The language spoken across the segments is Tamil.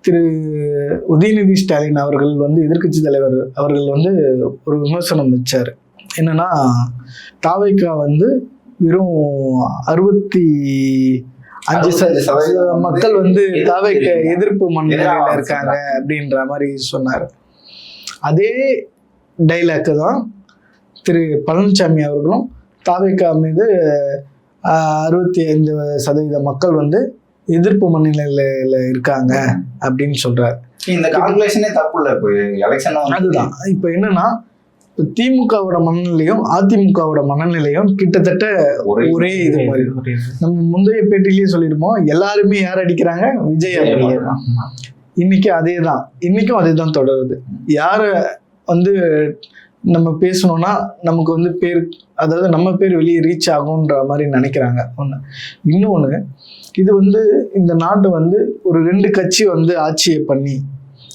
திரு உதயநிதி ஸ்டாலின் அவர்கள் வந்து எதிர்க்கட்சி தலைவர் அவர்கள் வந்து ஒரு விமர்சனம் வச்சார். என்னன்னா, தாவேகா வந்து வெறும் 65% மக்கள் வந்து தாவேக எதிர்ப்பு மனநிலையில இருக்காங்க அப்படின்ற மாதிரி சொன்னார். அதே டைலாக்கு தான் திரு பழனிசாமி அவர்களும் தாவேகா மீது 65% மக்கள் வந்து எதிர்ப்பு மனநிலையில இருக்காங்க அப்படின்னு சொல்றாரு. இந்த கால்குலேஷனே தப்பு இல்ல. இப்போ எலெக்ஷன் அதுதான். இப்ப என்னன்னா, திமுகவோட மனநிலையும் அதிமுகவோட மனநிலையும் கிட்டத்தட்ட ஒரே இது மாதிரி. நம்ம முந்தைய பேட்டிலேயே சொல்லிருப்போம், எல்லாருமே யார் அடிக்கிறாங்க? விஜய் அடிக்கிறாங்க. இன்னைக்கும் அதே தான் தொடருது. யார வந்து நம்ம பேசணும்னா நமக்கு வந்து பேர், அதாவது நம்ம பேர் வெளியே ரீச் ஆகும்ன்ற மாதிரி நினைக்கிறாங்க. ஒண்ணு. இன்னொன்னு, இது வந்து இந்த நாட்டை வந்து ஒரு 2 கட்சி வந்து ஆட்சியை பண்ணி,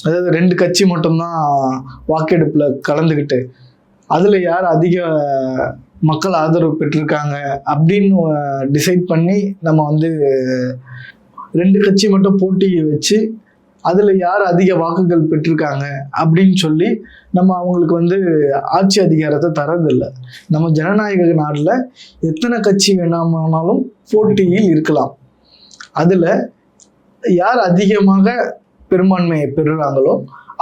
அதாவது 2 கட்சி மட்டும்தான் வாக்கெடுப்புல கலந்துக்கிட்டு அதுல யார் அதிக மக்கள் ஆதரவு பெற்றிருக்காங்க அப்படின்னு டிசைட் பண்ணி நம்ம வந்து 2 கட்சி மட்டும் போட்டியை வச்சு அதுல யார் அதிக வாக்குகள் பெற்றிருக்காங்க அப்படின்னு சொல்லி நம்ம அவங்களுக்கு வந்து ஆட்சி அதிகாரத்தை தரதில்லை. நம்ம ஜனநாயக நாடுல எத்தனை கட்சி வேணாமானாலும் போட்டியில் இருக்கலாம். அதுல யார் அதிகமாக பெரும்பான்மையை பெறுறாங்களோ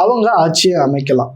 அவங்க ஆட்சியை அமைக்கலாம்.